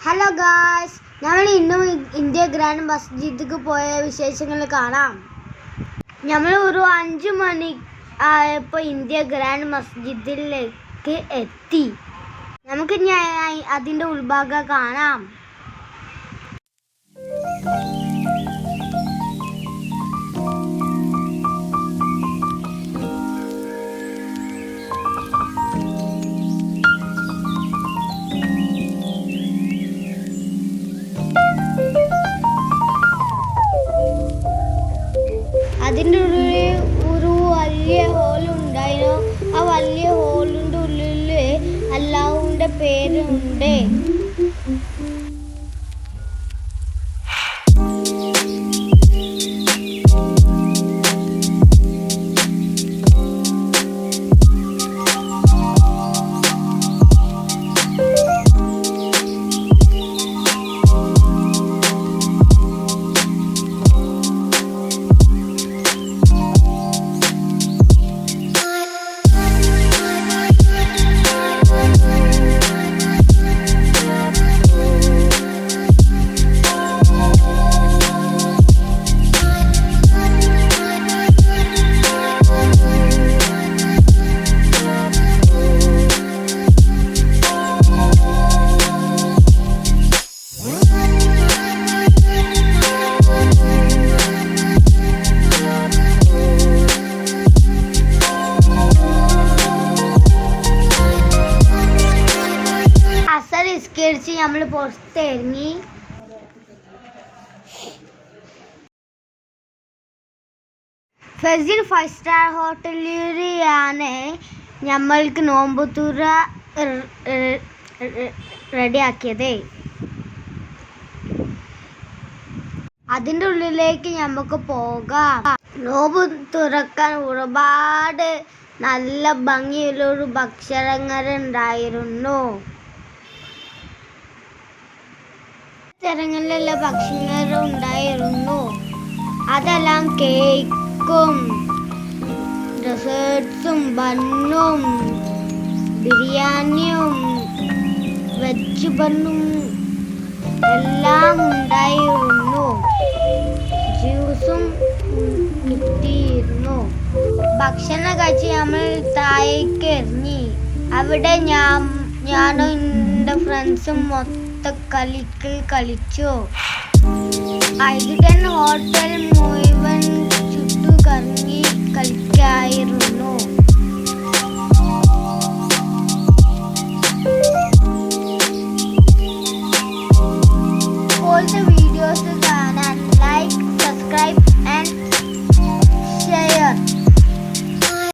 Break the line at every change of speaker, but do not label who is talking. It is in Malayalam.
ഹലോ ഗായ്സ്, നമ്മൾ ഇന്നും ഇന്ത്യ ഗ്രാൻഡ് മസ്ജിദിക്ക് പോയ വിശേഷങ്ങൾ കാണാം. നമ്മൾ ഒരു 5 മണി ആയപ്പോൾ ഇന്ത്യ ഗ്രാൻഡ് മസ്ജിദിലേക്ക് എത്തി. നമുക്ക് അതിൻ്റെ ഉൾഭാഗം കാണാം. അതിൻ്റെ ഉള്ളിൽ ഒരു വലിയ ഹോളുണ്ടായിരുന്നു. ആ വലിയ ഹോളിൻ്റെ ഉള്ളിൽ അല്ലാഹുവിൻ്റെ പേരുണ്ട്. നിസ്കരിച്ച് നമ്മൾ പുറത്തിറങ്ങി. ഫസിൽ 5 സ്റ്റാർ ഹോട്ടലിലാണ് നമ്മൾക്ക് നോമ്പുതുറ റെഡിയാക്കിയത്. അതിൻ്റെ ഉള്ളിലേക്ക് നമുക്ക് പോകാം. നോമ്പ് തുറക്കാൻ ഒരുപാട് നല്ല ഭംഗിയുള്ളൊരു ഭക്ഷണങ്ങൾ ഉണ്ടായിരുന്നു. തരങ്ങളിലുള്ള ഭക്ഷണങ്ങൾ ഉണ്ടായിരുന്നു. അതെല്ലാം കേക്കും, ഡെസേർട്ട്സും, ബണ്ണും, ബിരിയാണിയും, വെജ് ബണ്ണും എല്ലാം ഉണ്ടായിരുന്നു. ജ്യൂസും കിട്ടിയിരുന്നു. ഭക്ഷണം കഴിച്ച് നമ്മൾ താഴേക്ക് ഇറങ്ങി. അവിടെ ഞാനും എൻ്റെ ഫ്രണ്ട്സും കളിച്ചു. ഐഡിയൻ ഹോട്ടൽ മുഴുവൻ ചുറ്റു കറങ്ങി കളിക്കായിരുന്നു. ഇപ്പോഴത്തെ